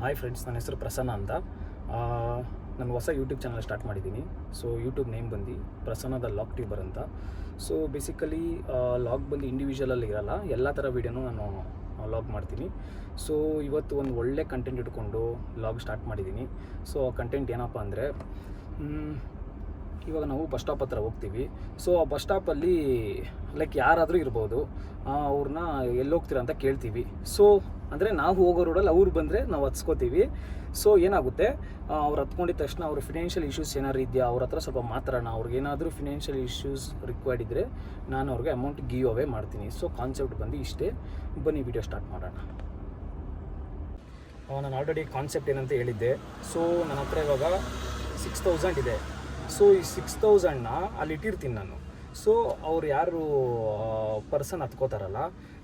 Hi friends, ನನ್ನ ಹೆಸರು ಪ್ರಸನ್ನ ಅಂತ. ನಾನು ಹೊಸ ಯೂಟ್ಯೂಬ್ ಚಾನಲ್ ಸ್ಟಾರ್ಟ್ ಮಾಡಿದ್ದೀನಿ. ಸೊ ಯೂಟ್ಯೂಬ್ ನೇಮ್ ಬಂದು ಪ್ರಸನ್ನ ದ ಲಾಗ್ ಟ್ಯೂಬರ್ ಅಂತ. ಸೊ ಬೇಸಿಕಲಿ ಲಾಗ್ ಬಂದು ಇಂಡಿವಿಜುವಲಲ್ಲಿ ಇರಲ್ಲ, ಎಲ್ಲ ಥರ ವೀಡಿಯೋನೂ ನಾನು ಲಾಗ್ ಮಾಡ್ತೀನಿ. ಸೊ ಇವತ್ತು ಒಂದು ಒಳ್ಳೆ ಕಂಟೆಂಟ್ ಇಟ್ಕೊಂಡು ಲಾಗ್ ಸ್ಟಾರ್ಟ್ ಮಾಡಿದ್ದೀನಿ. ಸೊ ಕಂಟೆಂಟ್ ಏನಪ್ಪ ಅಂದರೆ, ಇವಾಗ ನಾವು ಬಸ್ ಸ್ಟಾಪ್ ಹತ್ರ ಹೋಗ್ತೀವಿ. ಸೊ ಆ ಬಸ್ ಸ್ಟಾಪಲ್ಲಿ ಲೈಕ್ ಯಾರಾದರೂ ಇರ್ಬೋದು, ಅವ್ರನ್ನ ಎಲ್ಲಿ ಹೋಗ್ತೀರಾ ಅಂತ ಕೇಳ್ತೀವಿ. ಸೊ ಅಂದರೆ ನಾವು ಹೋಗೋ ರೋಡಲ್ಲಿ ಅವ್ರು ಬಂದರೆ ನಾವು ಹತ್ಸ್ಕೋತೀವಿ. ಸೊ ಏನಾಗುತ್ತೆ, ಅವ್ರು ಹತ್ಕೊಂಡಿದ ತಕ್ಷಣ ಅವ್ರ ಫಿನಾನ್ಷಿಯಲ್ ಇಶ್ಯೂಸ್ ಏನಾದ್ರು ಇದೆಯಾ ಅವ್ರ ಹತ್ರ ಸ್ವಲ್ಪ ಮಾತಾಡೋಣ. ಅವ್ರಿಗೆ ಏನಾದರೂ ಫಿನಾನ್ಷಿಯಲ್ ಇಶ್ಯೂಸ್ ರಿಕ್ವೈರ್ಡ್ ಇದ್ದರೆ ನಾನು ಅವ್ರಿಗೆ ಅಮೌಂಟ್ ಗಿವ್ ಅವೇ ಮಾಡ್ತೀನಿ. ಸೊ ಕಾನ್ಸೆಪ್ಟ್ ಬಂದು ಇಷ್ಟೇ. ಬನ್ನಿ ವಿಡಿಯೋ ಸ್ಟಾರ್ಟ್ ಮಾಡೋಣ. ನಾನು ಆಲ್ರೆಡಿ ಕಾನ್ಸೆಪ್ಟ್ ಏನಂತ ಹೇಳಿದ್ದೆ. ಸೊ ನನ್ನ ಹತ್ರ ಇವಾಗ 6000 ಇದೆ. ಸೊ ಈ 6000ನ ಅಲ್ಲಿ ಇಟ್ಟಿರ್ತೀನಿ ನಾನು. ಸೊ ಅವ್ರು ಯಾರು ಪರ್ಸನ್ ಹತ್ಕೋತಾರಲ್ಲ,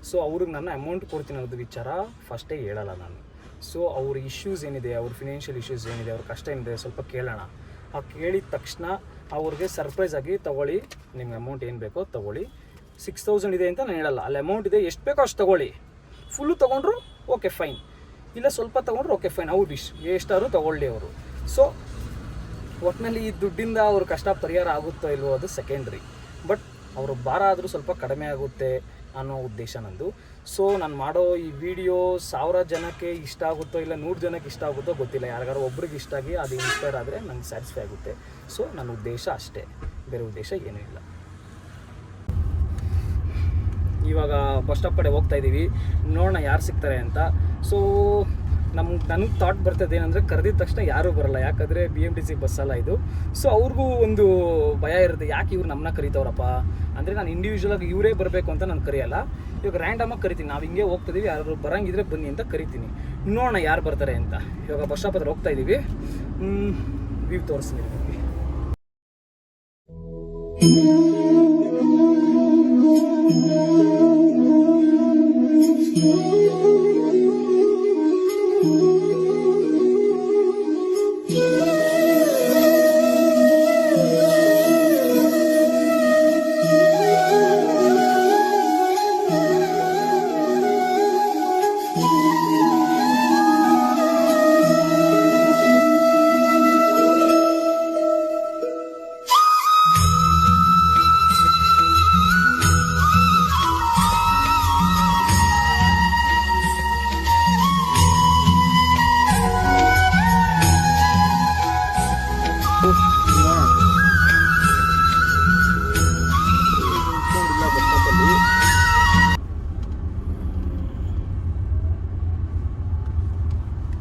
ಸೊ ಅವ್ರಿಗೆ ನಾನು ಅಮೌಂಟ್ ಕೊಡ್ತೀನಿ ಅನ್ನೋದು ವಿಚಾರ ಫಸ್ಟೇ ಹೇಳಲ್ಲ ನಾನು. ಸೊ ಅವ್ರ ಇಶ್ಯೂಸ್ ಏನಿದೆ, ಅವ್ರ ಫಿನಾನ್ಷಿಯಲ್ ಇಶ್ಯೂಸ್ ಏನಿದೆ, ಅವ್ರ ಕಷ್ಟ ಏನಿದೆ ಸ್ವಲ್ಪ ಕೇಳೋಣ. ಆ ಕೇಳಿದ ತಕ್ಷಣ ಅವ್ರಿಗೆ ಸರ್ಪ್ರೈಸ್ ಆಗಿ ತೊಗೊಳ್ಳಿ, ನಿಮ್ಗೆ ಅಮೌಂಟ್ ಏನು ಬೇಕೋ ತೊಗೊಳ್ಳಿ. 6000 ಇದೆ ಅಂತ ನಾನು ಹೇಳಲ್ಲ, ಅಲ್ಲಿ ಅಮೌಂಟ್ ಇದೆ, ಎಷ್ಟು ಬೇಕೋ ಅಷ್ಟು ತೊಗೊಳ್ಳಿ. ಫುಲ್ಲು ತೊಗೊಂಡ್ರು ಓಕೆ ಫೈನ್, ಇಲ್ಲ ಸ್ವಲ್ಪ ತೊಗೊಂಡ್ರು ಓಕೆ ಫೈನ್, ಅವ್ರು ಎಷ್ಟಾದ್ರು ತೊಗೊಳ್ಳಿ ಅವರು. ಸೊ ಒಟ್ಟಿನಲ್ಲಿ ಈ ದುಡ್ಡಿಂದ ಅವ್ರ ಕಷ್ಟ ಪರಿಹಾರ ಆಗುತ್ತೋ ಇಲ್ವೋ ಅದು ಸೆಕೆಂಡ್ರಿ, ಬಟ್ ಅವ್ರ ಭಾರ ಆದರೂ ಸ್ವಲ್ಪ ಕಡಿಮೆ ಆಗುತ್ತೆ ಅನ್ನೋ ಉದ್ದೇಶ ನಂದು. ಸೊ ನಾನು ಮಾಡೋ ಈ ವಿಡಿಯೋ 1000 ಜನಕ್ಕೆ ಇಷ್ಟ ಆಗುತ್ತೋ ಇಲ್ಲ 100 ಜನಕ್ಕೆ ಇಷ್ಟ ಆಗುತ್ತೋ ಗೊತ್ತಿಲ್ಲ, ಯಾರಿಗಾರು ಒಬ್ರಿಗೆ ಇಷ್ಟ ಆಗಿ ಅದು ಇನ್ಸ್ಪೈರ್ ಆದರೆ ನಂಗೆ ಸ್ಯಾಟಿಸ್ಫೈ ಆಗುತ್ತೆ. ಸೊ ನನ್ನ ಉದ್ದೇಶ ಅಷ್ಟೇ, ಬೇರೆ ಉದ್ದೇಶ ಏನೂ ಇಲ್ಲ. ಇವಾಗ ಬಸ್ ಸ್ಟಾಪ್ ಕಡೆ ಹೋಗ್ತಾ ಇದ್ದೀವಿ, ನೋಡೋಣ ಯಾರು ಸಿಗ್ತಾರೆ ಅಂತ. ಸೊ ನನಗೆ ಥಾಟ್ ಬರ್ತದೆ ಏನಂದರೆ, ಕರೆದಿದ ತಕ್ಷಣ ಯಾರೂ ಬರೋಲ್ಲ, ಯಾಕಂದರೆ BMTC ಬಸ್ಸಲ್ಲ ಇದು. ಸೊ ಅವ್ರಿಗೂ ಒಂದು ಭಯ ಇರುತ್ತೆ, ಯಾಕೆ ಇವ್ರು ನಮ್ಮನ್ನ ಕರಿತವ್ರಪ್ಪ ಅಂದರೆ, ನಾನು ಇಂಡಿವಿಜುವಲಾಗಿ ಇವರೇ ಬರಬೇಕು ಅಂತ ನಾನು ಕರೆಯಲ್ಲ. ಇವಾಗ ರ್ಯಾಂಡಮಾಗಿ ಕರಿತೀನಿ, ನಾವು ಹಿಂಗೆ ಹೋಗ್ತಿದ್ದೀವಿ, ಯಾರು ಬರೋಂಗಿದ್ರೆ ಬನ್ನಿ ಅಂತ ಕರಿತೀನಿ. ನೋಡೋಣ ಯಾರು ಬರ್ತಾರೆ ಅಂತ. ಇವಾಗ ಬಸ್ ಸ್ಟಾಪ್ ಹತ್ರ ಹೋಗ್ತಾ ಇದ್ದೀವಿ, ವ್ಯೂ ತೋರಿಸ್ತೀನಿ ನಿಮಗೆ.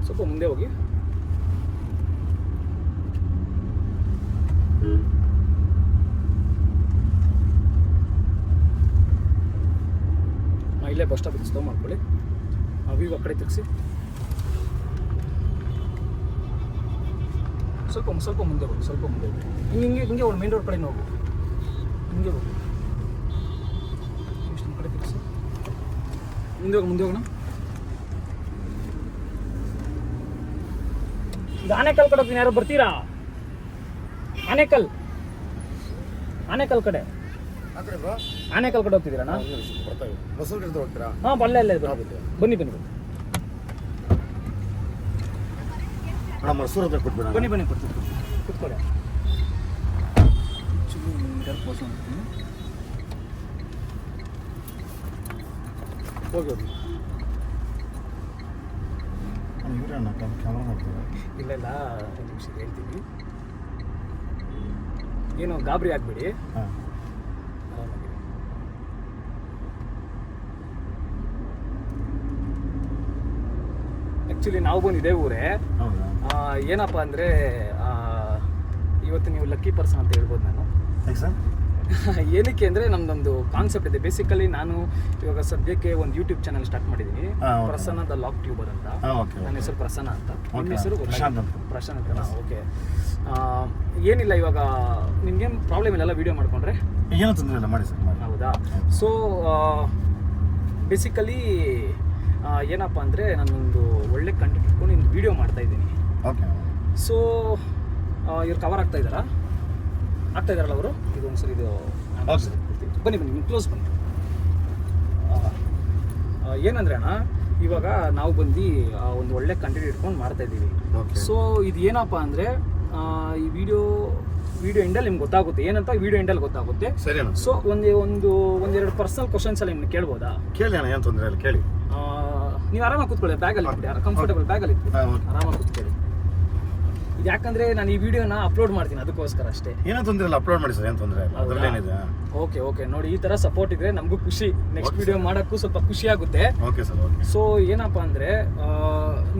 ಸ್ವಲ್ಪ ಮುಂದೆ ಹೋಗಿ. ಇಲ್ಲೇ ಬಸ್ ಸ್ಟಾಪ್ ಸ್ಟೋ ಮಾಡ್ಕೊಳ್ಳಿ, ವ್ಯೂ ಆ ಕಡೆ ತಿರ್ಗಿಸಿ. ಸ್ವಲ್ಪ ಮುಂದೆ ಹೋಗಿ, ಸ್ವಲ್ಪ ಮುಂದೆ ಹೋಗಿ, ಹಿಂಗೆ ಒಂದು ಮೇನ್ ರೋಡ್ ಕಡೆ ಹೋಗಿ, ಹಿಂಗೆ ಹೋಗಿ, ಇಷ್ಟು ಕಡೆ ತಿರ್ಗಿಸಿ, ಮುಂದೆ ಹೋಗೋಣ. ಆನೇಕಲ್ ಕಡೆ ಯಾರು ಬರ್ತೀರಾ? ಆನೇಕಲ್ ಕಡೆ ಆನೇಕಲ್ ಕಡೆ ಹೋಗ್ತಿದ್ದೀರಾ? ಹಾಂ, ಅಲ್ಲೇ ಬನ್ನಿ ಕೊಡ್ತೀನಿ, ಕೂತ್ಕೊಳ್ಳಿ. ಹೋಗಿ ಇಲ್ಲ ಒಂದು ನಿಮಿಷ ಹೇಳ್ತೀನಿ, ಏನು ಗಾಬರಿ ಆಗ್ಬೇಡಿ. ಆ್ಯಕ್ಚುಲಿ ನಾವು ಬಂದಿದೆ ಊರೇ. ಏನಪ್ಪ ಅಂದರೆ, ಇವತ್ತು ನೀವು ಲಕ್ಕಿ ಪರ್ಸನ್ ಅಂತ ಹೇಳ್ಬೋದು ನಾನು. ಏನಕ್ಕೆ ಅಂದರೆ, ನಮ್ದೊಂದು ಕಾನ್ಸೆಪ್ಟ್ ಇದೆ. ಬೇಸಿಕಲಿ ನಾನು ಇವಾಗ ಸದ್ಯಕ್ಕೆ ಒಂದು ಯೂಟ್ಯೂಬ್ ಚಾನಲ್ ಸ್ಟಾರ್ಟ್ ಮಾಡಿದ್ದೀನಿ, ಪ್ರಸನ್ನ ದ ಲಾಗ್ ಟ್ಯೂಬರ್ ಅಂತ. ನನ್ನ ಹೆಸರು ಪ್ರಸನ್ನ ಅಂತ, ನಿಮ್ಮ ಹೆಸರು ಪ್ರಶಾಂತ್ ಅಂತ. ಓಕೆ, ಏನಿಲ್ಲ, ಇವಾಗ ನಿಮ್ಗೇನು ಪ್ರಾಬ್ಲಮ್ ಇಲ್ಲಲ್ಲ ವೀಡಿಯೋ ಮಾಡ್ಕೊಂಡ್ರೆ? ಏನು ತೊಂದರೆ ಇಲ್ಲ, ಮಾಡಿ ಸರ್. ಹೌದಾ? ಸೊ ಬೇಸಿಕಲಿ ಏನಪ್ಪ ಅಂದರೆ, ನಾನೊಂದು ಒಳ್ಳೆ ಕಂಟೆಂಟ್ ಇಟ್ಕೊಂಡು ಒಂದು ವೀಡಿಯೋ ಮಾಡ್ತಾ ಇದ್ದೀನಿ. ಸೊ ಇವ್ರು ಕವರ್ ಆಗ್ತಾ ಇದ್ದಾರಲ್ಲ ಅವರು, ಇದು ಒಂದ್ಸರಿ ಇದು ಬನ್ನಿ ಕ್ಲೋಸ್ ಬನ್ನಿ. ಏನಂದ್ರೆ ಅಣ್ಣ, ಇವಾಗ ನಾವು ಬಂದು ಒಂದು ಒಳ್ಳೆ ಕಂಟೆಂಟ್ ಇಟ್ಕೊಂಡು ಮಾಡ್ತಾ ಇದ್ದೀವಿ. ಸೊ ಇದು ಏನಪ್ಪ ಅಂದರೆ ಈ ವಿಡಿಯೋ ಎಂಡಲ್ಲಿ ನಿಮ್ಗೆ ಗೊತ್ತಾಗುತ್ತೆ ಏನಂತ, ವಿಡಿಯೋ ಎಂಡಲ್ಲಿ ಗೊತ್ತಾಗುತ್ತೆ. ಸೊ ಒಂದೆರಡು ಪರ್ಸನಲ್ ಕ್ವಶನ್ಸ್ ಎಲ್ಲ ನಿಮ್ಗೆ ಕೇಳ್ಬೋದಾ? ಕೇಳಿ ಅಣ್ಣ, ಏನು ತೊಂದರೆ ಇಲ್ಲ, ಕೇಳಿ. ನೀವು ಆರಾಮಾಗಿ ಕೂತ್ಕೊಳ್ಳಿ, ಬ್ಯಾಗಲ್ಲಿ ಇಟ್ಬಿಡಿ, ಕಂಫರ್ಟಬಲ್ ಬ್ಯಾಗಲ್ಲಿ ಇಟ್ಬಿಡಿ, ಆರಾಮಾಗಿ ಕೂತ್ಕೊಳ್ಳಿ. ಇದು ಯಾಕಂದ್ರೆ ನಾನು ಈ ವಿಡಿಯೋನ ಅಪ್ಲೋಡ್ ಮಾಡ್ತೀನಿ ಅದಕ್ಕೋಸ್ಕರ ಅಷ್ಟೇ. ಏನೋ ತೊಂದರೆ ಇಲ್ಲ, ಅಪ್ಲೋಡ್ ಮಾಡಿ ಸರ್, ಏನು ತೊಂದರೆ ಇಲ್ಲ, ಅದರಲ್ಲೇನಿದೆ. ಓಕೆ ನೋಡಿ, ಈ ತರ ಸಪೋರ್ಟ್ ಇದ್ರೆ ನಮಗೂ ಖುಷಿ, ನೆಕ್ಸ್ಟ್ ವಿಡಿಯೋ ಮಾಡೋಕ್ಕೂ ಸ್ವಲ್ಪ ಖುಷಿ ಆಗುತ್ತೆ. Okay sir, okay. ಸೊ ಏನಪ್ಪ ಅಂದರೆ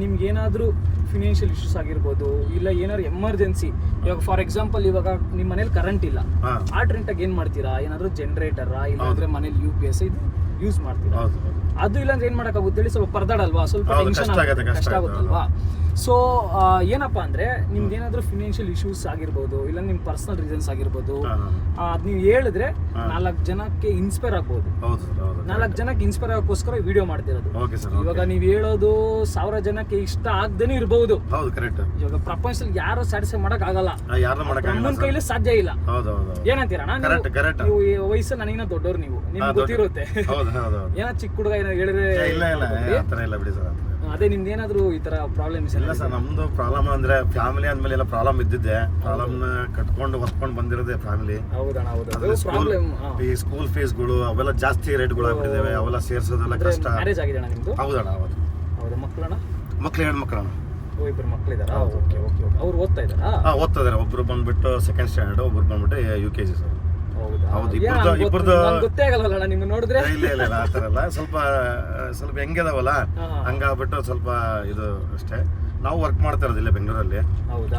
ನಿಮ್ಗೆ ಏನಾದರೂ ಫಿನಾನ್ಷಿಯಲ್ ಇಶ್ಯೂಸ್ ಆಗಿರ್ಬೋದು, ಇಲ್ಲ ಏನಾದ್ರು ಎಮರ್ಜೆನ್ಸಿ, ಇವಾಗ ಫಾರ್ ಎಕ್ಸಾಂಪಲ್ ಇವಾಗ ನಿಮ್ಮ ಮನೇಲಿ ಕರೆಂಟ್ ಇಲ್ಲ, ಆ ಟೈಮ್ಟಾಗ ಏನು ಮಾಡ್ತೀರಾ? ಏನಾದರೂ ಜನರೇಟರಾ ಇಲ್ಲಾಂದ್ರೆ ಮನೇಲಿ UPS ಇದು ಯೂಸ್ ಮಾಡ್ತೀರಾ? ಅದು ಇಲ್ಲಾಂದ್ರೆ ಏನು ಮಾಡೋಕ್ಕಾಗುತ್ತೆ ಹೇಳಿ? ಸ್ವಲ್ಪ ಪರದಾಡಲ್ವಾ, ಸ್ವಲ್ಪ ಟೆನ್ಷನ್ ಕಷ್ಟ ಆಗುತ್ತಲ್ವಾ? ಸೊ ಏನಪ್ಪ ಅಂದರೆ ನಿಮ್ದು ಏನಾದರೂ ಫಿನಾನ್ಷಿಯಲ್ ಇಶ್ಯೂಸ್ ಆಗಿರ್ಬೋದು, ಇಲ್ಲ ನಿಮ್ಮ ಪರ್ಸನಲ್ ರೀಸನ್ಸ್ ಆಗಿರ್ಬೋದು, ಅದು ನೀವು ಹೇಳಿದ್ರೆ 4 ಜನಕ್ಕೆ ಇನ್ಸ್ಪೈರ್ ಆಗ್ಬೋದು. 4 ಜನಕ್ಕೆ ಇನ್ಸ್ಪೈರ್ ಆಗೋಕ್ಕೋಸ್ಕರ ವಿಡಿಯೋ ಮಾಡ್ತಿರೋದು. ಇವಾಗ ನೀವು ಹೇಳೋದು 1000 ಜನಕ್ಕೆ ಇಷ್ಟ ಆಗದೇನೆ ಇರಬಹುದು. ಇವಾಗ ಪ್ರಪಂಚದಲ್ಲಿ ಯಾರು ಸ್ಯಾಟಿಸ್ಫೈ ಮಾಡಕ್ ಆಗಲ್ಲ, ನನ್ನ ಕೈಲಿ ಸಾಧ್ಯ ಇಲ್ಲ. ಏನಂತೀರಾ? ನೀವು ವಯಸ್ಸಲ್ಲಿ ನನಗಿನ್ನ ದೊಡ್ಡವ್ರು, ನಿಮ್ಗೆ ಗೊತ್ತಿರುತ್ತೆ. ಏನೋ ಚಿಕ್ಕ ಹುಡುಗ ಏನೋ ಹೇಳಿದ್ರೆ ಅದೇ ನಿಮ್ದು ಏನಾದ್ರು ಈ ತರ ಪ್ರಾಬ್ಲಮ್ಸ್ ಇಲ್ಲ ಸರ್? ನಮ್ದು ಪ್ರಾಬ್ಲಮ್ ಅಂದ್ರೆ ಫ್ಯಾಮಿಲಿ ಅಂದ್ಮೇಲೆ ಎಲ್ಲ ಪ್ರಾಬ್ಲಮ್ ಇದ್ದಿದ್ದೆ, ಪ್ರಾಬ್ಲಮ್ ಕಟ್ಕೊಂಡು ಹೊತ್ಕೊಂಡು ಬಂದಿರೋದೇ ಫ್ಯಾಮಿಲಿ. ಈ ಸ್ಕೂಲ್ ಫೀಸ್ಗಳು ಅವೆಲ್ಲ ಜಾಸ್ತಿ ರೇಟ್ಗಳು ಆಗ್ಬಿಟ್ಟಿದ್ದಾವೆ, ಅವೆಲ್ಲ ಸೇರ್ಸೋದೆಲ್ಲ ಕಷ್ಟ. ಮ್ಯಾರೇಜ್ ಆಗಿದೆ ನಿಮ್ದು? ಹೌದಣ್ಣ, ಹೌದು. ಹೌದಾ? ಮಕ್ಕಳು 2 ಮಕ್ಕಳಣ್ಣ. ಇಬ್ಬರು ಮಕ್ಕಳಿದಾರಾ? ಓಕೆ. ಅವ್ರು ಓದ್ತಾ ಇದ್ದಾರಾ? ಓದ್ತಾ ಇದಾರೆ. ಒಬ್ರು ಬಂದ್ಬಿಟ್ಟು 2nd ಸ್ಟ್ಯಾಂಡರ್ಡ್, ಒಬ್ರು ಬಂದ್ಬಿಟ್ಟು UKG ಸರ್. ಹೌದು, ಇಬ್ಬರದು ಗೊತ್ತೇ ಆಗಲ್ಲ ನಿಮ್ಗೆ ನೋಡಿದ್ರೆ. ಇಲ್ಲ ಆ ಥರ ಎಲ್ಲ ಸ್ವಲ್ಪ ಹೆಂಗಿದಾವಲ್ಲ ಹಂಗಾಗ್ಬಿಟ್ಟು ಸ್ವಲ್ಪ ಇದು ಅಷ್ಟೇ. ನಾವು ವರ್ಕ್ ಮಾಡ್ತಾ ಇರೋದಿಲ್ಲ ಬೆಂಗಳೂರಲ್ಲಿ.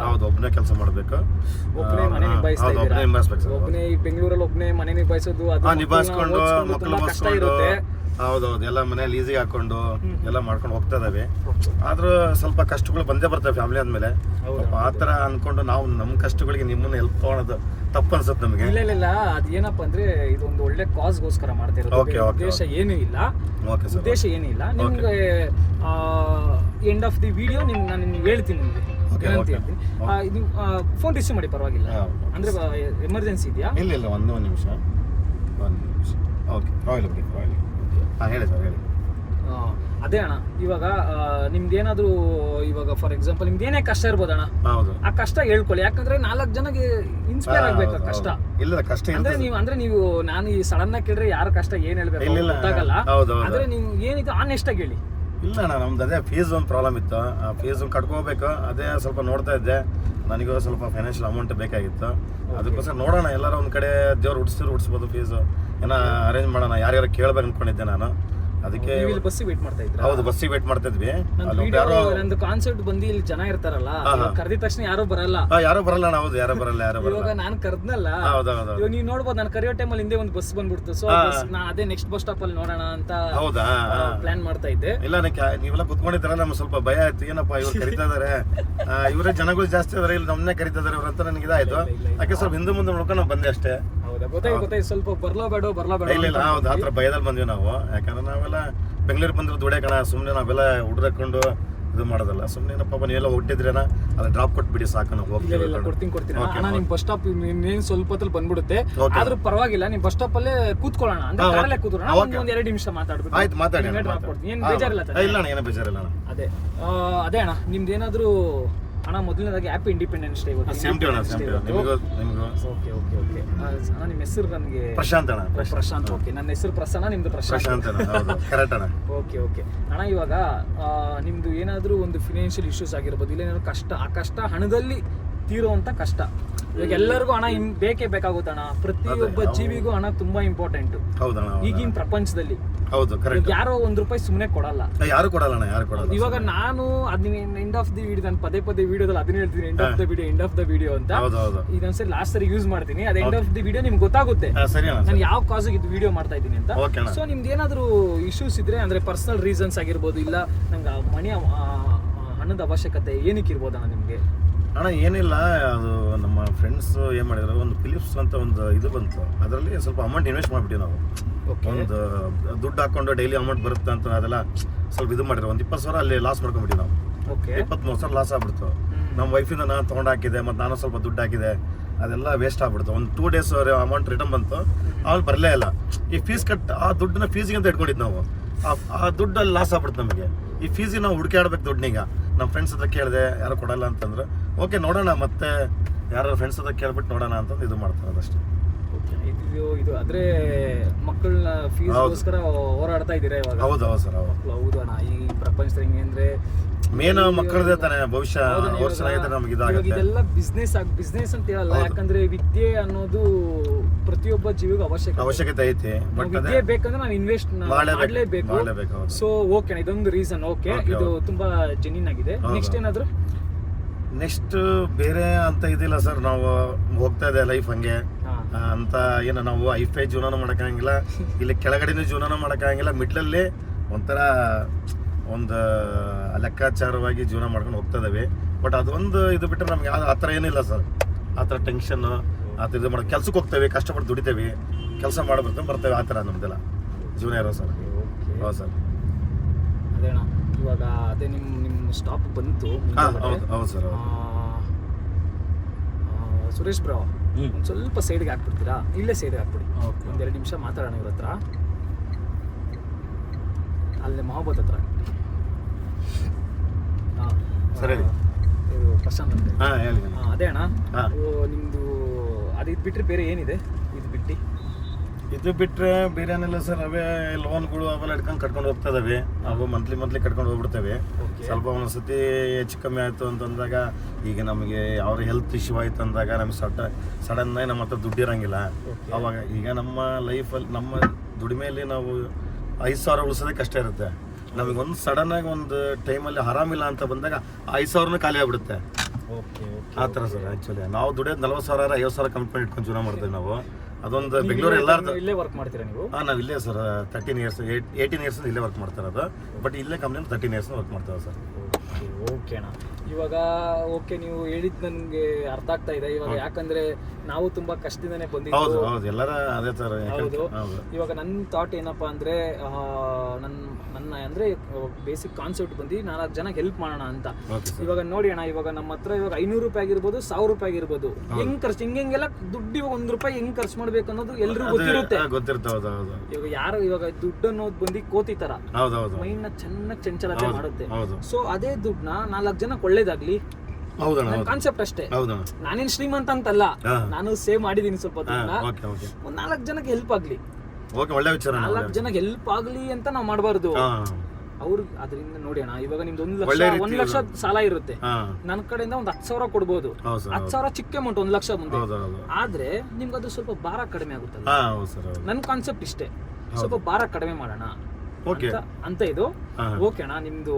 ಹೌದು, ಒಬ್ಬನೇ ಕೆಲಸ ಮಾಡಬೇಕು, ಒಬ್ಬನೇ ಮನೆ ನಿಭಾಯಿಸ್ಬೇಕು. ಒಬ್ಬನೇ ಬೆಂಗಳೂರಲ್ಲಿ ಒಬ್ಬನೇ ಮನೆ ನಿಭಾಯಿಸೋದು, ನಿಭಾಯಿಸ್ಕೊಂಡು ಮಕ್ಕಳು ಬಸ್ಕೊಂಡು, ಹೌದೌದು, ಎಲ್ಲ ಮನೇಲಿ ಈಸಿಗೆ ಹಾಕೊಂಡು ಎಲ್ಲ ಮಾಡ್ಕೊಂಡು ಹೋಗ್ತಾ ಇದಾವೆ. ಆದ್ರೂ ಸ್ವಲ್ಪ ಕಷ್ಟಗಳು ಬಂದೇ ಬರ್ತವೆ ಫ್ಯಾಮಿಲಿ ಅಂದ್ಮೇಲೆ. ಆ ಥರ ಅನ್ಕೊಂಡು ನಾವು ನಮ್ಮ ಕಷ್ಟಗಳಿಗೆ ನಿಮ್ಮನ್ನ ಹೆಲ್ಪ್ ಮಾಡೋದು ತಪ್ಪು ಅನ್ಸುತ್ತೆ ನಮಗೆ. ಇಲ್ಲ, ಅದು ಏನಪ್ಪ ಅಂದ್ರೆ ಇದೊಂದು ಒಳ್ಳೆ ಕಾಸ್ಗೋಸ್ಕರ ಮಾಡ್ತಿರೋದು. ಉದ್ದೇಶ ಏನೂ ಇಲ್ಲ. ನಿಮ್ಗೆ ಎಂಡ್ ಆಫ್ ದಿ ವಿಡಿಯೋ ನಾನು ನಿಮ್ಗೆ ಹೇಳ್ತೀನಿ, ನಿಮ್ಗೆ ಹೇಳ್ತೀನಿ. ಇದು ಫೋನ್ ರಿಸೀವ್ ಮಾಡಿ, ಪರವಾಗಿಲ್ಲ. ಅಂದ್ರೆ ಎಮರ್ಜೆನ್ಸಿ ಇದೆಯಾ? ಇಲ್ಲ, ಒಂದು ನಿಮಿಷ. ಓಕೆ, ಹೇಳಿ ಸರ್, ಹೇಳಿ. ಅದೇ ಅಣ್ಣ, ಇವಾಗ ನಿಮ್ದೇನಾದ್ರೂ ಇವಾಗ ಫಾರ್ ಎಕ್ಸಾಂಪಲ್ ನಿಮ್ದು ಏನೇ ಕಷ್ಟ ಇರ್ಬೋದಣ್ಣ, ಆ ಕಷ್ಟ ಹೇಳ್ಕೊಳ್ಳಿ. ಯಾಕಂದ್ರೆ 4 ಜನಕ್ಕೆ ಇನ್ಸ್ಪೈರ್ ಆಗ್ಬೇಕು. ಕಷ್ಟ ಅಂದ್ರೆ ನೀವು ನಾನು ಈ ಸಡನ್ ಆಗಿ ಕೇಳಿದ್ರೆ ಯಾರ ಕಷ್ಟ ಏನ್ ಹೇಳ್ಬೇಕು ಗೊತ್ತಾಗಲ್ಲ. ಅಂದ್ರೆ ನೀವು ಏನಿದೆ ಆನೆಸ್ಟ್ ಆಗಿ ಹೇಳಿ. ಇಲ್ಲ ಅಣ್ಣ, ನಮ್ದು ಅದೇ ಫೀಸ್ ಒಂದು ಪ್ರಾಬ್ಲಮ್ ಇತ್ತು, ಆ ಫೀಸ್ ಕಟ್ಕೋಬೇಕು. ಅದೇ ಸ್ವಲ್ಪ ನೋಡ್ತಾ ಇದ್ದೆ, ನನಗೂ ಸ್ವಲ್ಪ ಫೈನಾನ್ಷಿಯಲ್ ಅಮೌಂಟ್ ಬೇಕಾಗಿತ್ತು. ಅದಕ್ಕೋಸ್ಕರ ನೋಡೋಣ, ಎಲ್ಲಾರ ಒಂದ್ ಕಡೆ ದೇವ್ರು ಉಡ್ಸ್ಬೋದು ಫೀಸು, ಏನೋ ಅರೇಂಜ್ ಮಾಡೋಣ. ಯಾರ್ಯಾರು ಕೇಳ್ಬೇಕು ಅನ್ಕೊಂಡಿದ್ದೆ ನಾನು. ಅದಕ್ಕೆ ಬಸ್ಸಿಗೆ ವೇಟ್ ಮಾಡ್ತಾ ಇದ್ದೆ. ಹೌದು, ಬಸ್ಸಿಗೆ ವೇಟ್ ಮಾಡ್ತಾ ಇದ್ವಿ. ನಂದು ಕಾನ್ಸೆಪ್ಟ್ ಬಂದು ಇಲ್ಲಿ ಜನ ಇರ್ತಾರಲ್ಲ, ಕರೆದಿದ ತಕ್ಷಣ ಯಾರು ಬರಲ್ಲ. ಹೌದು, ಯಾರು ಬರಲ್ಲ. ಇವಾಗ ನಾನು ಕರ್ದ್ನಲ್ಲ, ಇವಾಗ ನೀವು ನೋಡ್ಬೋದು, ನಾನು ಕರೆಯೋ ಟೈಮಲ್ಲಿ ಹಿಂದೆ ಒಂದು ಬಸ್ ಬಂದ್ಬಿಡ್ತು. ಸೊ ನಾ ಅದೇ ನೆಕ್ಸ್ಟ್ ಬಸ್ ಸ್ಟಾಪ್ ಅಲ್ಲಿ ನೋಡೋಣ ಅಂತ ಪ್ಲಾನ್ ಮಾಡ್ತಾ ಇದ್ದೆ. ಇಲ್ಲ, ನೀವೆಲ್ಲ ಕುತ್ಕೊಂಡಿದ್ದಾರಲ್ಲ, ನಮ್ಗೆ ಸ್ವಲ್ಪ ಭಯ ಆಯ್ತು. ಏನಪ್ಪ ಇವ್ರು ಕರಿತಾ ಇದಾರೆ, ಇವರೇ ಜನಗಳು ಜಾಸ್ತಿ ಇದಾರೆ, ಇಲ್ಲಿ ನಮ್ಮನ್ನೇ ಕರಿತಾ ಇದಾರೆ ಇವ್ರ ಅಂತ ನನಗೆ ಇದಾಯ್ತು. ಯಾಕೆ ಸ್ವಲ್ಪ ಹಿಂದೆ ಮುಂದೆ ನೋಡ್ಕೊಂಡು ನಾವು ಬಂದೆ ಅಷ್ಟೇ. ಗೊತ್ತಾಯ್ತು, ಸ್ವಲ್ಪ ಬರ್ಲೋ ಬೇಡ. ಇಲ್ಲ, ಹೌದು, ಆತರ ಭಯದಲ್ಲಿ ಬಂದ್ವಿ ನಾವು. ಯಾಕಂದ್ರೆ ನಾವೆಲ್ಲ ಬೆಂಗಳೂರು ಬಂದ್ರೆ ದುಡಿಯ ಕಣ, ಸುಮ್ಮನೆ ನಾವೆಲ್ಲ ಹುಡುಕೊಂಡು ಇದು ಮಾಡೋದಲ್ಲ. ಸುಮ್ಮನೆ ಪಾಪ ನೀವೆಲ್ಲ ಹೊಟ್ಟಿದ್ರೇನ ಅದ್ರ ಡ್ರಾಪ್ ಕೊಟ್ಬಿಡಿ ಸಾಕು, ನಾವು ಕೊಡ್ತೀನಿ. ನಿಮ್ ಬಸ್ ಸ್ಟಾಪ್ ಇನ್ನೇನು ಸ್ವಲ್ಪ ಹೊತ್ತಲ್ಲಿ ಬಂದ್ಬಿಡುತ್ತೆ, ಆದ್ರೂ ಪರವಾಗಿಲ್ಲ. ನಿಮ್ ಬಸ್ ಸ್ಟಾಪ್ ಅಲ್ಲೇ ಕೂತ್ಕೊಳ್ಳೋಣ, ಅಂದ್ರೆ ಕಾರಲ್ಲೇ ಕೂತ್ಕೊಳ್ಳೋಣ, ಒಂದ್ 2 ನಿಮಿಷ ಮಾತಾಡ್ಬೇಕು. ಆಯ್ತು, ಮಾತಾಡಿ. ಏನ್ ಬೇಜಾರಿಲ್ಲ? ಇಲ್ಲ, ಏನು ಬೇಜಾರಿಲ್ಲ. ಅದೇ ಅಣ್ಣ, ನಿಮ್ದೇನಾದ್ರೂ ಅಣ್ಣ ಮೊದಲನೇದಾಗಿ ಹ್ಯಾಪಿ ಇಂಡಿಪೆಂಡೆನ್ಸ್ ಡೇ. ಓಕೆ. ಅಣ್ಣ ನಿಮ್ಮ ಹೆಸರು ನನಗೆ ಪ್ರಶಾಂತ್. ಓಕೆ, ನನ್ನ ಹೆಸರು ಪ್ರಸನ್ನ, ನಿಮ್ದು ಪ್ರಶಾಂತ್. ಓಕೆ. ಅಣ್ಣ ಇವಾಗ ನಿಮ್ದು ಏನಾದರೂ ಒಂದು ಫಿನಾನ್ಷಿಯಲ್ ಇಶ್ಯೂಸ್ ಆಗಿರ್ಬೋದು, ಇಲ್ಲ ಏನಾದ್ರು ಕಷ್ಟ, ಆ ಕಷ್ಟ ಹಣದಲ್ಲಿ ತೀರುವಂತ ಕಷ್ಟ. ಇವಾಗ ಎಲ್ಲರಿಗೂ ಹಣ ಬೇಕೇ ಬೇಕಾಗುತ್ತಣ್ಣ. ಪ್ರತಿಯೊಬ್ಬ ಜೀವಿಗೂ ಹಣ ತುಂಬಾ ಇಂಪಾರ್ಟೆಂಟ್ ಈಗಿನ ಪ್ರಪಂಚದಲ್ಲಿ. ಯಾರೋ ₹1 ಸುಮ್ಮನೆ ಕೊಡಲ್ಲ, ಯಾರು ಕೊಡಲ್ಲ. ಇವಾಗ ನಾನು ಎಂಡ್ ಆಫ್ ದಿ ವಿಡಿಯೋ, ನಾನು ಪದೇ ವಿಡಿಯೋದಲ್ಲಿ ಅದನ್ನ ಹೇಳ್ತೀನಿ, ಎಂಡ್ ಆಫ್ ದ ವಿಡಿಯೋ ಅಂತ. ಇದೊಂದ್ಸರಿ ಲಾಸ್ಟ್ ಸರಿ ಯೂಸ್ ಮಾಡ್ತೀನಿ. ಅದು ಎಂಡ್ ಆಫ್ ದಿ ವಿಡಿಯೋ ನಿಮ್ಗೆ ಗೊತ್ತಾಗುತ್ತೆ ನಾನು ಯಾವ ಕಾಸಿಗೆ ಇದು ವಿಡಿಯೋ ಮಾಡ್ತಾ ಇದ್ದೀನಿ ಅಂತ. ಸೊ ನಿಮ್ದು ಏನಾದ್ರು ಇಶ್ಯೂಸ್ ಇದ್ರೆ, ಅಂದ್ರೆ ಪರ್ಸನಲ್ ರೀಸನ್ಸ್ ಆಗಿರ್ಬೋದು, ಇಲ್ಲ ನಂಗೆ ಮನಿ ಹಣದ ಅವಶ್ಯಕತೆ ಏನಕ್ಕೆ ಇರ್ಬೋದಣ್ಣ ನಿಮ್ಗೆ? ಅಣ್ಣ ಏನಿಲ್ಲ, ಅದು ನಮ್ಮ ಫ್ರೆಂಡ್ಸ್ ಏನು ಮಾಡಿದ್ರು, ಒಂದು ಫಿಲಿಪ್ಸ್ ಅಂತ ಒಂದು ಇದು ಬಂತು, ಅದರಲ್ಲಿ ಸ್ವಲ್ಪ ಅಮೌಂಟ್ ಇನ್ವೆಸ್ಟ್ ಮಾಡಿಬಿಟ್ಟು ನಾವು ಒಂದು ದುಡ್ಡು ಹಾಕೊಂಡು ಡೈಲಿ ಅಮೌಂಟ್ ಬರುತ್ತೆ ಅಂತ ಅದೆಲ್ಲ ಸ್ವಲ್ಪ ಇದು ಮಾಡಿದ್ರು. ಒಂದು 20,000 ಅಲ್ಲಿ ಲಾಸ್ ಮಾಡ್ಕೊಂಡ್ಬಿಟ್ಟು ನಾವು. 23,000 ಲಾಸ್ ಆಗ್ಬಿಡ್ತು. ನಮ್ಮ ವೈಫಿಂದ ನಾನು ತೊಗೊಂಡು ಹಾಕಿದೆ, ಮತ್ತು ನಾನು ಸ್ವಲ್ಪ ದುಡ್ಡು ಹಾಕಿದೆ, ಅದೆಲ್ಲ ವೇಸ್ಟ್ ಆಗ್ಬಿಡ್ತು. ಒಂದು 2 ಡೇಸ್ ಅಮೌಂಟ್ ರಿಟರ್ನ್ ಬಂತು, ಅವ್ರು ಬರಲೇ ಇಲ್ಲ. ಈ ಫೀಸ್ ಆ ದುಡ್ಡನ್ನ ಫೀಸಿಗೆ ಅಂತ ಇಟ್ಕೊಂಡಿದ್ದು ನಾವು. ಆ ದುಡ್ಡಲ್ಲಿ ಲಾಸ್ ಆಗ್ಬಿಡುತ್ತೆ ನಮಗೆ. ಈ ಫೀಸಿಗೆ ನಾವು ಹುಡುಕಾಡ್ಬೇಕು ದುಡ್ಡನ್ನೀಗ. ನಮ್ಮ ಫ್ರೆಂಡ್ಸ್ ಹತ್ರ ಕೇಳಿದೆ, ಯಾರು ಕೊಡಲ್ಲ ಅಂತಂದ್ರೆ ಓಕೆ ನೋಡೋಣ, ಮತ್ತೆ ಯಾರು ಫ್ರೆಂಡ್ಸ್ ಹತ್ರ ಕೇಳ್ಬಿಟ್ಟು ನೋಡೋಣ ಅಂತಂದು ಇದು ಮಾಡ್ತಾರೆ ಅದಷ್ಟೇ. ಇದು ಆದರೆ ಮಕ್ಕಳನ್ನ ಫೀಸ್ಗೋಸ್ಕರ ಹೋರಾಡ್ತಾ ಇದ್ದೀರಾ ಇವಾಗ? ಹೌದು ಸರ್. ಹೌದು ಅಣ್ಣ, ಈ ಪ್ರಪಂಚದಲ್ಲಿ ಹೆಂಗೆ ಅಂದರೆ ಮೇನ್ ಮಕ್ಕಳದೇ ತಾನೆ ಭವಿಷ್ಯ, ಅವ್ರು ಚೆನ್ನಾಗಿದ್ರೆ ನಮ್ಗೆ ಇದಾಗುತ್ತೆ. ಇದೆಲ್ಲ ಬಿಸ್ನೆಸ್ ಅಂತ ಹೇಳಲ್ಲ, ಯಾಕಂದ್ರೆ ವಿದ್ಯೆ ಅನ್ನೋದು ಪ್ರತಿಯೊಬ್ಬ ಜೀವಿಗೂ ಅವಶ್ಯಕತೆ ಐತಿ. ಬಟ್ ವಿದ್ಯೆ ಬೇಕಂದ್ರೆ ನಾವು ಇನ್ವೆಸ್ಟ್ ಮಾಡಲೇಬೇಕು. ಹೌದು. ಸೊ ಓಕೆ, ಇದೊಂದು ರೀಸನ್. ಓಕೆ, ಇದು ತುಂಬಾ ಜೆನ್ಯೂನ್ ಆಗಿದೆ. ನೆಕ್ಸ್ಟ್ ಏನಾದ್ರು? ನೆಕ್ಸ್ಟ್ ಬೇರೆ ಅಂತ ಇದಿಲ್ಲ ಸರ್, ನಾವು ಹೋಗ್ತಾ ಇದೆ ಲೈಫ್ ಹಂಗೆ ಅಂತ. ಏನು ನಾವು ಐಫೈ ಜೀವನ ಮಾಡೋಕ್ಕಾಗಿಲ್ಲ, ಇಲ್ಲಿ ಕೆಳಗಡೆನೂ ಜೀವನ ಮಾಡೋಕ್ಕಾಗಿಲ್ಲ, ಮಿಡ್ಲಲ್ಲಿ ಒಂಥರ ಒಂದು ಲೆಕ್ಕಾಚಾರವಾಗಿ ಜೀವನ ಮಾಡ್ಕೊಂಡು ಹೋಗ್ತಾ ಇದ್ದೇವೆ. ಬಟ್ ಅದೊಂದು ಇದು ಬಿಟ್ಟರೆ ನಮ್ಗೆ ಆ ಥರ ಏನಿಲ್ಲ ಸರ್. ಆ ಥರ ಟೆನ್ಷನ್ ಆ ಥರ ಇದು ಮಾಡೋದು, ಕೆಲ್ಸಕ್ಕೆ ಹೋಗ್ತೇವೆ, ಕಷ್ಟಪಟ್ಟು ದುಡಿತೇವೆ, ಕೆಲಸ ಬರ್ತೇವೆ, ಆ ಥರ ನಮ್ದೆಲ್ಲ ಜೀವನ ಇರೋ ಸರ್. ಹೌದು ಸರ್. ಅದೇಣ್ಣ, ಇವಾಗ ಅದೇ ನಿಮ್ಮ ಸ್ಟಾಪ್ ಬಂತು. ಹೌದು ಸರ್. ಸುರೇಶ್ ಬ್ರೋ, ಒಂದು ಸ್ವಲ್ಪ ಸೈಡ್ಗೆ ಹಾಕ್ಬಿಡ್ತೀರಾ? ಇಲ್ಲೇ ಸೈಡ್ಗೆ ಹಾಕ್ಬಿಡಿ, ಒಂದು 2 ನಿಮಿಷ ಮಾತಾಡೋಣ ಇವ್ರ ಹತ್ರ. ಅಲ್ಲೇ ಮೊಹಬ್ಬತ್ ಹತ್ರ ಸರಿ. ಇದು ಪ್ರಶಾಂತ್ ಅಂತ. ಹೇಳಿ. ಅದೇ ಅಣ್ಣ, ನಿಮ್ಮದು ಅದು ಇದು ಬಿಟ್ಟರೆ ಬೇರೆ ಏನಿದೆ? ಇದು ಬಿಟ್ಟರೆ ಬೇರೆ ಏನಿಲ್ಲ ಸರ್. ಅವೇ ಲೋನ್ಗಳು ಅವೆಲ್ಲ ಇಟ್ಕೊಂಡು ಕಟ್ಕೊಂಡು ಹೋಗ್ತಾ ಇದಾವೆ. ಅವು ಮಂತ್ಲಿ ಕಟ್ಕೊಂಡು ಹೋಗ್ಬಿಡ್ತೇವೆ. ಸ್ವಲ್ಪ ಒಂದೊಂದ್ಸತಿ ಹೆಚ್ಚು ಕಮ್ಮಿ ಆಯಿತು ಅಂತಂದಾಗ, ಈಗ ನಮಗೆ ಯಾವ ಹೆಲ್ತ್ ಇಶ್ಯೂ ಆಯ್ತು ಅಂದಾಗ ನಮ್ಗೆ ಸಡನ್ನಾಗಿ ನಮ್ಮ ಹತ್ರ ದುಡ್ಡು ಇರೋಂಗಿಲ್ಲ. ಅವಾಗ ಈಗ ನಮ್ಮ ಲೈಫಲ್ಲಿ ನಮ್ಮ ದುಡಿಮೆಯಲ್ಲಿ ನಾವು 5,000 ಉಳಿಸೋದೇ ಕಷ್ಟ ಇರುತ್ತೆ. ನಮಗೆ ಒಂದು ಸಡನ್ನಾಗಿ ಒಂದು ಟೈಮಲ್ಲಿ ಆರಾಮಿಲ್ಲ ಅಂತ ಬಂದಾಗ 5,000 ಖಾಲಿ ಆಗ್ಬಿಡುತ್ತೆ. ಆ ಥರ ಸರ್. ಆ್ಯಕ್ಚುಲಿ ನಾವು ದುಡಿಯೋದು 40,000 50,000 ಕಮಿಟ್ಮೆಂಟ್ ಇಟ್ಕೊಂಡು ಜೀವನ ಮಾಡ್ತೇವೆ ನಾವು. ಅದೊಂದು ಬೆಂಗಳೂರು ಎಲ್ಲಾರ್ದು. ಇಲ್ಲೇ ವರ್ಕ್ ಮಾಡ್ತೀರಾ ನೀವು? ನಾವು ಇಲ್ಲೇ ಸರ್ 18 ಇಯರ್ಸ್ ಇಲ್ಲೇ ವರ್ಕ್ ಮಾಡ್ತಾ ಇರೋದು. ಬಟ್ ಇಲ್ಲೇ ಕಂಪ್ನಿಯಲ್ಲಿ 13 ಇಯರ್ಸ್ ವರ್ಕ್ ಮಾಡ್ತೇವೆ ಸರ್. ಓಕೆ ಅಣ್ಣ, ಇವಾಗ ಓಕೆ, ನೀವು ಹೇಳಿದ್ದು ನನಗೆ ಅರ್ಥ ಆಗ್ತಾ ಇದೆ ಇವಾಗ. ಯಾಕಂದ್ರೆ ನಾವು ತುಂಬಾ ಕಷ್ಟದಿಂದನೇ ಬಂದಿದ್ದು. ಹೌದು, ಎಲ್ಲರ ಅದೇ ತರ. ಹೌದು. ಇವಾಗ ನನ್ನ ಥಾಟ್ ಏನಪ್ಪಾ ಅಂದ್ರೆ, ನನ್ನ ಅಂದ್ರೆ ಬೇಸಿಕ್ ಕಾನ್ಸೆಪ್ಟ್ ಬಂದು 4 ಜನಕ್ಕೆ ಹೆಲ್ಪ್ ಮಾಡೋಣ ಅಂತ. ಇವಾಗ ನೋಡಿ ಅಣ್ಣ, ಇವಾಗ ನಮ್ಮ ಹತ್ರ ಇವಾಗ 500 ರೂಪಾಯಿ ಆಗಿರ್ಬೋದು, 1000 ರೂಪಾಯಿ ಆಗಿರ್ಬೋದು, ಹೆಂಗ್ ಖರ್ಚು ಹಿಂಗೆಲ್ಲ ದುಡ್ಡು ಇವಾಗ 1 ರೂಪಾಯಿ ಹೆಂಗ್ ಖರ್ಚು ಮಾಡ್ಬೇಕು ಅನ್ನೋದು ಎಲ್ರಿಗೂ ಗೊತ್ತಿರುತ್ತೆ. ಇವಾಗ ಯಾರು ಇವಾಗ ದುಡ್ಡು ಅನ್ನೋದು ಬಂದು ಕೋತಿ ತರ ಮೈಂಡ್ ನ ಚೆನ್ನಾಗಿ ಚಂಚಲತೆ ಮಾಡುತ್ತೆ. ಸೊ ಅದೇ ದುಡ್ಡನ್ನ 4 ಜನಕ್ಕೆ ಒಳ್ಳೇದಾಗ್ಲಿ, ಕಾನ್ಸೆಪ್ಟ್ ಅಷ್ಟೇ. ನಾನೇನ್ ಶ್ರೀಮಂತ ಅಂತಲ್ಲ, ನಾನು ಸೇವ್ ಮಾಡಿದೀನಿ ಸ್ವಲ್ಪ ದುಡ್ಡನ್ನ. ಒಂದ್ 4 ಜನಕ್ಕೆ ಹೆಲ್ಪ್ ಆಗ್ಲಿ, 4 ಜನಕ್ಕೆ ಹೆಲ್ಪ್ ಆಗ್ಲಿ ಅಂತ ನಾವು ಮಾಡಬಾರ್ದು. ಅವ್ರು ಅದರಿಂದ ನೋಡಿ ಅಣ್ಣ, ಇವಾಗ ನಿಮ್ದು 1 ಲಕ್ಷ ಸಾಲ ಇರುತ್ತೆ, ನನ್ನ ಕಡೆಯಿಂದ ಒಂದು 10,000 ಕೊಡ್ಬೋದು. 10,000 ಚಿಕ್ಕ ಅಮೌಂಟ್ 1 ಲಕ್ಷ ಮುಂದೆ. ಆದ್ರೆ ನಿಮ್ಗೆ ಅದು ಸ್ವಲ್ಪ ಭಾರ ಕಡಿಮೆ ಆಗುತ್ತಲ್ಲ. ನನ್ನ ಕಾನ್ಸೆಪ್ಟ್ ಇಷ್ಟೇ, ಸ್ವಲ್ಪ ಭಾರ ಕಡಿಮೆ ಮಾಡೋಣ ಅಂತ ಇದು. ಓಕೆ ಅಣ್ಣ, ನಿಮ್ದು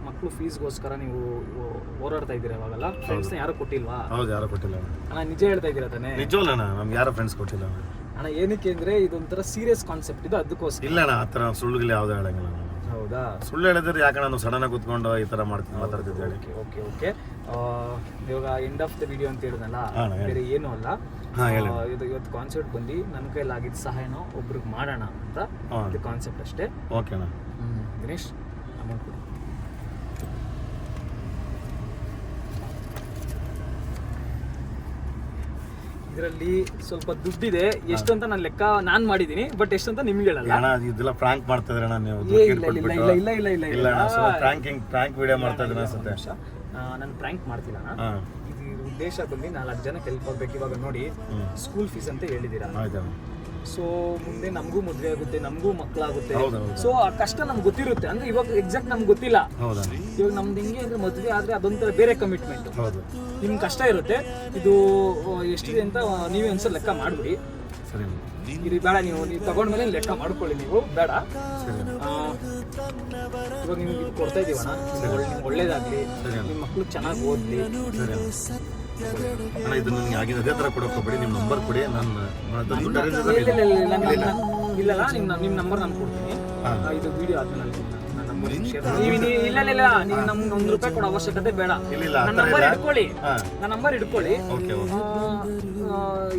ಮಕ್ಕಳು ಫೀಸ್ಗೋಸ್ಕರ ನೀವು ಹೋರಾಡ್ತಾ ಇದ್ದೀರಾ ಇವಾಗಲ್ಲ? ಫ್ರೆಂಡ್ಸ್ನ ಯಾರು ಕೊಟ್ಟಿಲ್ವಾ? ಯಾರು ಕೊಟ್ಟಿಲ್ಲ ಅಣ್ಣ, ನಿಜ ಹೇಳ್ತಾ ಇದ್ದೀರಾ ತಾನೆ? ನಿಜವಲ್ಲ ನಮ್ಗೆ ಯಾರು ಫ್ರೆಂಡ್ಸ್ ಕೊಟ್ಟಿಲ್ಲ ಅಣ್ಣ. ಏನಕ್ಕೆ ಅಂದ್ರೆ ಇದೊಂಥರ ಸೀರಿಯಸ್ ಕಾನ್ಸೆಪ್ಟ್ ಇದು, ಅದಕ್ಕೋಸ್ಕರ. ಇಲ್ಲ ಅಣ್ಣ, ಆ ಥರ ಸುಳ್ಳುಗಳು ಯಾವುದೇ ಹೇಳಂಗಿಲ್ಲ. ಹೌದಾ? ಸುಳ್ಳು ಹೇಳಿದ್ರೆ ಯಾಕೆ ನಾನು ಸಡನ್ ಆಗಿ ಕೂತ್ಕೊಂಡು ಈ ಥರ ಮಾತಾಡ್ತಿದ್ದೆ. ಓಕೆ. ಇವಾಗ ಎಂಡ್ ಆಫ್ ದ ವಿಡಿಯೋ ಅಂತ ಹೇಳಿದ್ನಲ್ಲ, ಬೇರೆ ಏನೂ ಅಲ್ಲ. ಇವತ್ತು ಕಾನ್ಸೆಪ್ಟ್ ಬಂದು ನನ್ನ ಕೈಲಿ ಆಗಿದ್ದ ಸಹಾಯನೋ ಒಬ್ರಿಗೆ ಮಾಡೋಣ ಅಂತ, ಇದು ಕಾನ್ಸೆಪ್ಟ್ ಅಷ್ಟೇ. ಓಕೆ ಅಣ್ಣ. ದಿನೇಶ್, ಅಮೌಂಟ್ ಕೊಡಿ. ಇದರಲ್ಲಿ ಸ್ವಲ್ಪ ದುಡ್ಡಿದೆ, ಎಷ್ಟು ಅಂತ ನಾನು ಲೆಕ್ಕ ಮಾಡಿದೀನಿ, ಬಟ್ ಎಷ್ಟು ಅಂತ ನಿಮ್ಗೆ ಹೇಳಲ್ಲ. ಇದೆಲ್ಲ ಪ್ರಾಂಕ್ ಮಾಡ್ತಾ ಇದ್ರಣ್ಣ ನೀವು? ಪ್ರಾಂಕ್ ವಿಡಿಯೋ ಮಾಡ್ತಾ ಇದ್ರ ಅನ್ಸುತ್ತೆ. ನಾನು ಪ್ರಾಂಕ್ ಮಾಡ್ತಿಲ್ಲ ಅಣ್ಣ. ಇದು ಉದ್ದೇಶ ಬಂದು 4 ಜನಕ್ಕೆ ಹೆಲ್ಪ್ ಆಗ್ಬೇಕು. ಇವಾಗ ನೋಡಿ, ಸ್ಕೂಲ್ ಫೀಸ್ ಅಂತ ಹೇಳಿದ್ದೀರಾ. ಸೊ ಮುಂದೆ ನಮಗೂ ಮದುವೆ ಆಗುತ್ತೆ, ನಮಗೂ ಮಕ್ಕಳಾಗುತ್ತೆ. ಸೊ ಆ ಕಷ್ಟ ನಮ್ಗೆ ಗೊತ್ತಿರುತ್ತೆ. ಅಂದ್ರೆ ಇವಾಗ ಎಕ್ಸಾಕ್ಟ್ ನಮ್ಗೆ ಗೊತ್ತಿಲ್ಲ. ಇವಾಗ ನಮ್ದು ಹಿಂಗೆ ಅಂದ್ರೆ ಮದುವೆ ಆದ್ರೆ ಅದೊಂಥರ ಬೇರೆ ಕಮಿಟ್ಮೆಂಟ್. ನಿಮ್ಗೆ ಕಷ್ಟ ಇರುತ್ತೆ. ಇದು ಎಷ್ಟಿದೆ ಅಂತ ನೀವೇ ಒಂದ್ಸಲ ಲೆಕ್ಕ ಮಾಡ್ಬಿಡಿ. ಇದು ಬೇಡ, ನೀವು ತಗೊಂಡ್ಮೇಲೆ ಲೆಕ್ಕ ಮಾಡ್ಕೊಳ್ಳಿ. ನೀವು ಬೇಡ, ಇವಾಗ ನಿಮ್ಗೆ ಇದು ಕೊಡ್ತಾ ಇದೀವಣ್ಣ, ನಿಮ್ಗೆ ಒಳ್ಳೇದಾಗ್ಲಿ, ನಿಮ್ಮ ಮಕ್ಳು ಚೆನ್ನಾಗಿ ಓದ್ಲಿ. ಅಣ್ಣ, ಇದು ನನಗೆ ಆಗಿದೆ, ಅದೇ ಥರ ಕೊಡೋಕೆ ಹೋಗ್ಬೇಡಿ. ನಿಮ್ಮ ನಂಬರ್ ಕೊಡಿ, ನಾನು ಇಲ್ಲ, ನಿಮ್ಮ ನಂಬರ್ ನಾನು ಕೊಡ್ತೀನಿ. ಇದು ವಿಡಿಯೋ ಆದ್ಮೇಲೆ ಇಲ್ಲ ನೀವು ನಮ್ಗೆ 1 ರೂಪಾಯಿ ಕೊಡೋ ಅವಶ್ಯಕತೆ ಬೇಡ. ನನ್ನ ನಂಬರ್ ಇಟ್ಕೊಳ್ಳಿ.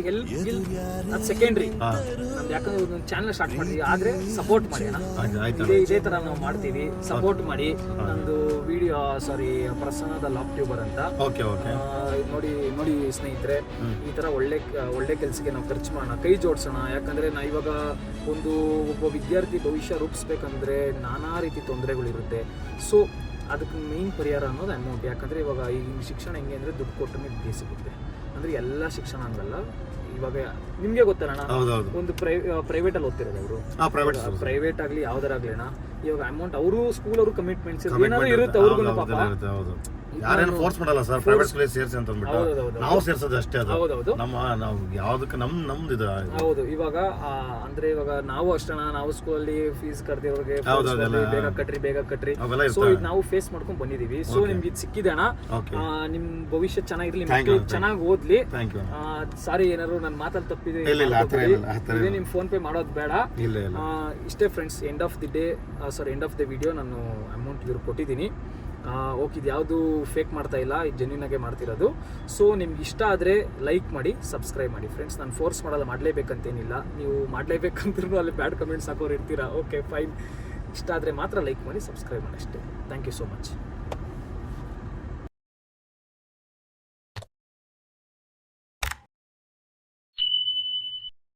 ಹೆಲ್ಪ್ ಅದು ಸೆಕೆಂಡ್ರಿ. ನಮ್ದು ಯಾಕಂದ್ರೆ ಒಂದು ಚಾನಲ್ ಸ್ಟಾರ್ಟ್ ಮಾಡಿದ್ವಿ, ಆದ್ರೆ ಸಪೋರ್ಟ್ ಮಾಡಿ ಅಣ್ಣ. ಇದೇ ತರ ನಾವು ಮಾಡ್ತೀವಿ, ಸಪೋರ್ಟ್ ಮಾಡಿ. ನಂದು ವಿಡಿಯೋ ಸಾರಿ ಪ್ರಸನ್ನದ ಲಾಕ್ ಟ್ಯೂಬರ್ ಅಂತ. Okay okay. ನೋಡಿ ಸ್ನೇಹಿತರೆ, ಈ ಥರ ಒಳ್ಳೆ ಕೆಲಸಕ್ಕೆ ನಾವು ಖರ್ಚು ಮಾಡೋಣ, ಕೈ ಜೋಡಿಸೋಣ. ಯಾಕಂದರೆ ಇವಾಗ ಒಬ್ಬ ವಿದ್ಯಾರ್ಥಿ ಭವಿಷ್ಯ ರೂಪಿಸ್ಬೇಕಂದ್ರೆ ನಾನಾ ರೀತಿ ತೊಂದರೆಗಳಿರುತ್ತೆ. ಸೊ ಅದಕ್ಕೆ ಮೇನ್ ಪರಿಹಾರ ಅನ್ನೋದು ಅಮೌಂಟ್. ಯಾಕಂದರೆ ಇವಾಗ ಈ ಶಿಕ್ಷಣ ಹೆಂಗೆ ಅಂದರೆ ದುಡ್ಡು ಕೊಟ್ಟರೆ ಬೇಗ ಸಿಗುತ್ತೆ. ಅಂದರೆ ಎಲ್ಲ ಶಿಕ್ಷಣ ಹಂಗಲ್ಲ. ಇವಾಗ ನಿಮಗೆ ಗೊತ್ತಲ್ಲ, ಒಂದು ಪ್ರೈವೇಟಲ್ಲಿ ಓದ್ತಿರೋದು ಅವರು, ಪ್ರೈವೇಟ್ ಆಗಲಿ ಯಾವ್ದಾರಾಗ್ಲಿ ಅಣ್ಣ, ಇವಾಗ ಅಮೌಂಟ್ ಅವರು ಸ್ಕೂಲ್ ಅವರು ಕಮಿಟ್ಮೆಂಟ್ಸ್ ಏನಾದ್ರು ಇರುತ್ತೆ ಅವ್ರಿಗೂ ಪಾಪ. ಯಾರೇನು ಫೋರ್ಸ್ ಮಾಡಲ್ಲ ಸರ್, ಪ್ರೈವೇಟ್ ಸ್ಕೂಲ್ ಸೇರಿಸಿ ಅಂತ ಅಂದ್ಬಿಟ್ಟು ನಾವು ಸೇರ್ಸೋದು ಅಷ್ಟೇ. ಅದು ಹೌದೌದು, ನಾವು ಯಾವ್ದಕ್ಕೆ ನಮ್ದು ಇದು. ಹೌದು. ಇವಾಗ ಅಂದ್ರೆ ಇವಾಗ ನಾವು ಅಷ್ಟೇ, ನಾವು ಸ್ಕೂಲಲ್ಲಿ ಫೀಸ್ ಕರ್ದಿವ್ರಿಗೆ ಬೇಗ ಕಟ್ರಿ ಸೊ ಇದು ನಾವು ಫೇಸ್ ಮಾಡ್ಕೊಂಡ್ ಬಂದಿದೀವಿ. ಸೊ ನಿಮ್ಗೆ ಇದು ಸಿಕ್ಕಿದೆ ಅಣ್ಣ, ನಿಮ್ ಭವಿಷ್ಯ ಚೆನ್ನಾಗಿರ್ಲಿ, ಚೆನ್ನಾಗಿ ಓದ್ಲಿ. ಸಾರಿ ಏನಾದ್ರು ನನ್ನ ಮಾತಲ್ಲಿ ತಪ್ಪಿದೆ, ನಿಮ್ ಫೋನ್ ಪೇ ಮಾಡೋದು ಬೇಡ. ಇಷ್ಟೇ friends, end of the video ನಾನು ಅಮೌಂಟ್ ಇವ್ರಿಗೆ ಕೊಟ್ಟಿದ್ದೀನಿ. ಓಕೆ, ಇದು ಯಾವುದು ಫೇಕ್ ಮಾಡ್ತಾ ಇಲ್ಲ, ಇದು ಜೆನ್ಯೂನ್ ಆಗೇ ಮಾಡ್ತಿರೋದು. ಸೊ ನಿಮ್ಗೆ ಇಷ್ಟ ಆದರೆ ಲೈಕ್ ಮಾಡಿ, ಸಬ್ಸ್ಕ್ರೈಬ್ ಮಾಡಿ ಫ್ರೆಂಡ್ಸ್. ನಾನು ಫೋರ್ಸ್ ಮಾಡಲ್ಲ, ಮಾಡಲೇಬೇಕಂತೇನಿಲ್ಲ. ನೀವು ಮಾಡಲೇಬೇಕಂದ್ರೂ ಅಲ್ಲಿ ಬ್ಯಾಡ್ ಕಮೆಂಟ್ಸ್ ಹಾಕೋರು ಇರ್ತೀರಾ. ಓಕೆ ಫೈನ್, ಇಷ್ಟ ಆದರೆ ಮಾತ್ರ ಲೈಕ್ ಮಾಡಿ, ಸಬ್ಸ್ಕ್ರೈಬ್ ಮಾಡಿ ಅಷ್ಟೇ. Thank you so much.